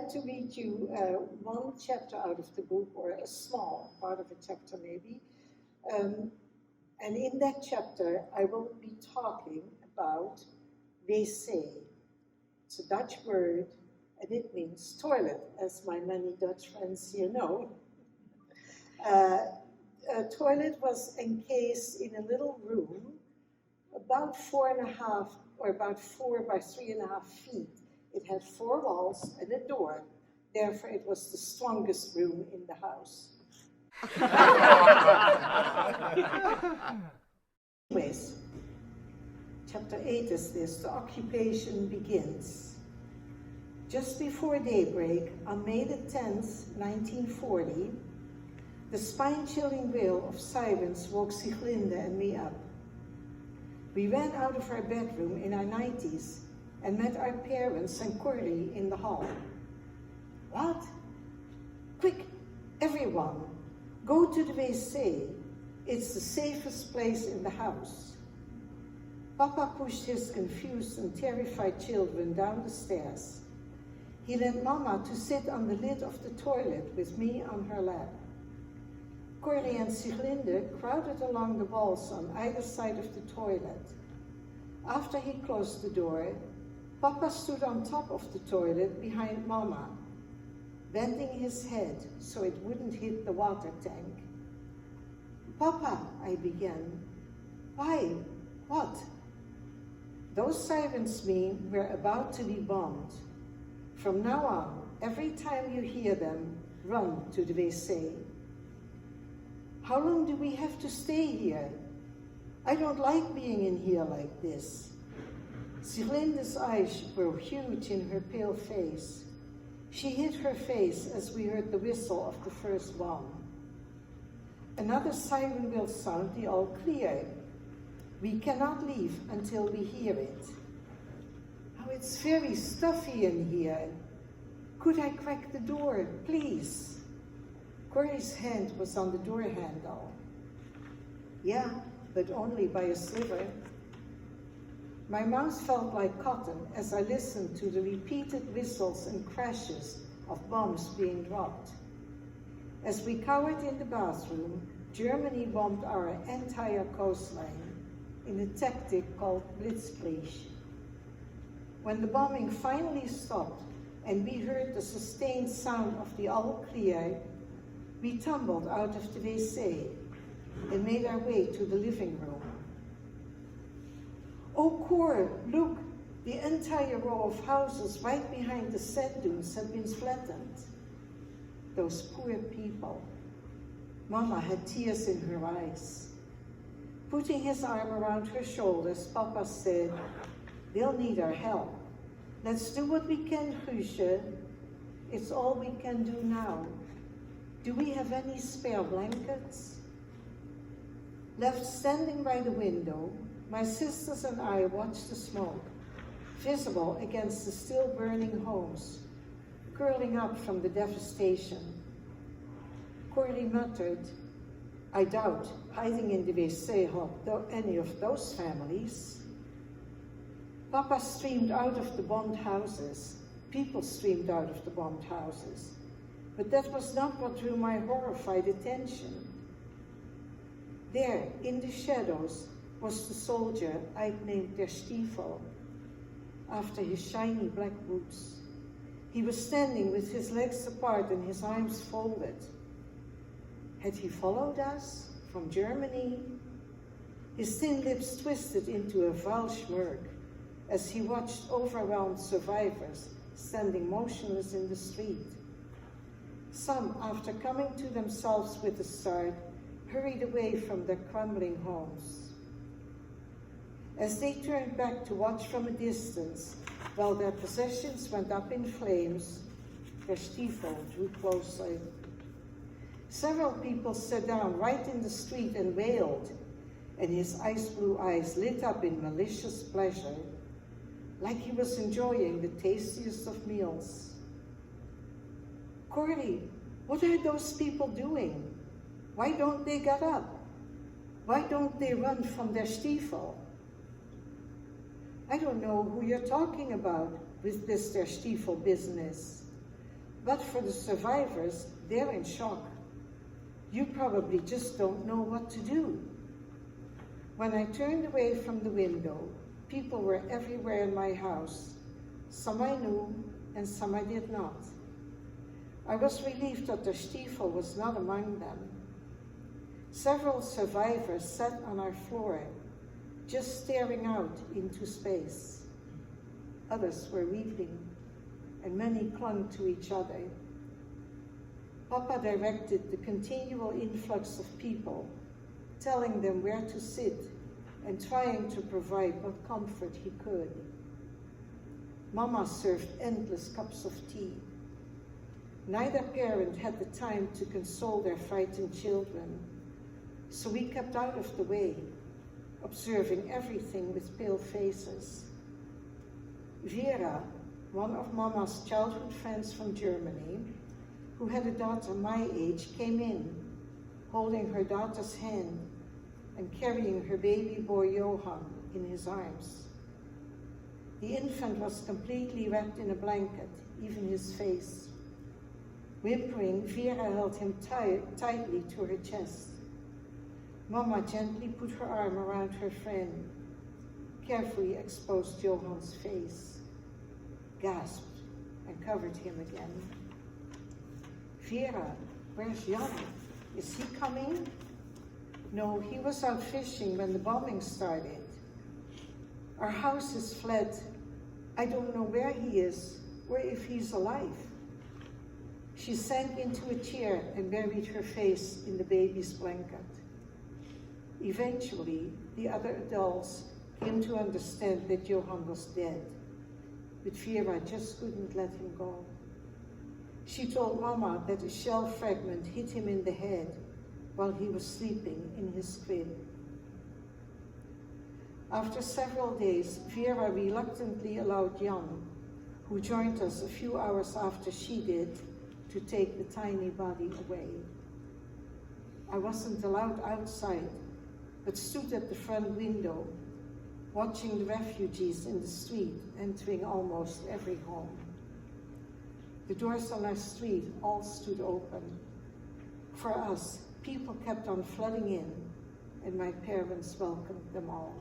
like to read you one chapter out of the book, or a small part of a chapter maybe. And in that chapter, I will be talking about wc. It's a Dutch word, and it means toilet, as my many Dutch friends here know. A toilet was encased in a little room, about 4.5, or about 4 by 3.5 feet. It had 4 walls and a door. Therefore, it was the strongest room in the house. Anyways, chapter 8 is this: the occupation begins. Just before daybreak, on May the 10th, 1940, the spine-chilling wail of sirens woke Sieglinde and me up. We ran out of our bedroom in our 90s and met our parents and Corrie in the hall. What? Quick, everyone, go to the wc. It's the safest place in the house. Papa pushed his confused and terrified children down the stairs. He led Mama to sit on the lid of the toilet with me on her lap. Corrie and Sieglinde crowded along the walls on either side of the toilet. After he closed the door, Papa stood on top of the toilet behind Mama, bending his head so it wouldn't hit the water tank. Papa, I began. Why? What? Those sirens mean we're about to be bombed. From now on, every time you hear them, run to the wc. How long do we have to stay here? I don't like being in here like this. Sieglinde's eyes were huge in her pale face. She hid her face as we heard the whistle of the first bomb. Another siren will sound the all clear. We cannot leave until we hear it. Oh, it's very stuffy in here. Could I crack the door, please? Corrie's hand was on the door handle. Yeah, but only by a sliver. My mouth felt like cotton as I listened to the repeated whistles and crashes of bombs being dropped. As we cowered in the bathroom, Germany bombed our entire coastline in a tactic called Blitzkrieg. When the bombing finally stopped and we heard the sustained sound of the all clear, we tumbled out of the wc and made our way to the living room. Oh, Cor, look, the entire row of houses right behind the sand dunes have been flattened. Those poor people. Mama had tears in her eyes. Putting his arm around her shoulders, Papa said, they'll need our help. Let's do what we can, Guusje. It's all we can do now. Do we have any spare blankets? Left standing by the window, my sisters and I watched the smoke, visible against the still burning homes, curling up from the devastation. Corrie muttered, I doubt hiding in the wc helped any of those families. Papa streamed out of the bombed houses. People streamed out of the bombed houses. But that was not what drew my horrified attention. There, in the shadows, was the soldier I'd named Der Stiefel, after his shiny black boots. He was standing with his legs apart and his arms folded. Had he followed us from Germany? His thin lips twisted into a foul smirk as he watched overwhelmed survivors standing motionless in the street. Some, after coming to themselves with a start, hurried away from their crumbling homes. As they turned back to watch from a distance, while their possessions went up in flames, their Stiefel drew closer. Several people sat down right in the street and wailed, and his ice blue eyes lit up in malicious pleasure, like he was enjoying the tastiest of meals. Corrie, what are those people doing? Why don't they get up? Why don't they run from their Stiefel? I don't know who you're talking about with this Der Stiefel business. But for the survivors, they're in shock. You probably just don't know what to do. When I turned away from the window, people were everywhere in my house. Some I knew and some I did not. I was relieved that the Stiefel was not among them. Several survivors sat on our floor, just staring out into space. Others were weeping, and many clung to each other. Papa directed the continual influx of people, telling them where to sit and trying to provide what comfort he could. Mama served endless cups of tea. Neither parent had the time to console their frightened children, so we kept out of the way, observing everything with pale faces. Vera, one of Mama's childhood friends from Germany, who had a daughter my age, came in, holding her daughter's hand and carrying her baby boy Johan in his arms. The infant was completely wrapped in a blanket, even his face. Whimpering, Vera held him tightly to her chest. Mama gently put her arm around her friend, carefully exposed Johan's face, gasped, and covered him again. Vera, where's Jan? Is he coming? No, he was out fishing when the bombing started. Our house is fled. I don't know where he is, or if he's alive. She sank into a chair and buried her face in the baby's blanket. Eventually, the other adults came to understand that Johan was dead, but Vera just couldn't let him go. She told Mama that a shell fragment hit him in the head while he was sleeping in his crib. After several days, Vera reluctantly allowed Jan, who joined us a few hours after she did, to take the tiny body away. I wasn't allowed outside, but stood at the front window, watching the refugees in the street entering almost every home. The doors on our street all stood open. For us, people kept on flooding in, and my parents welcomed them all.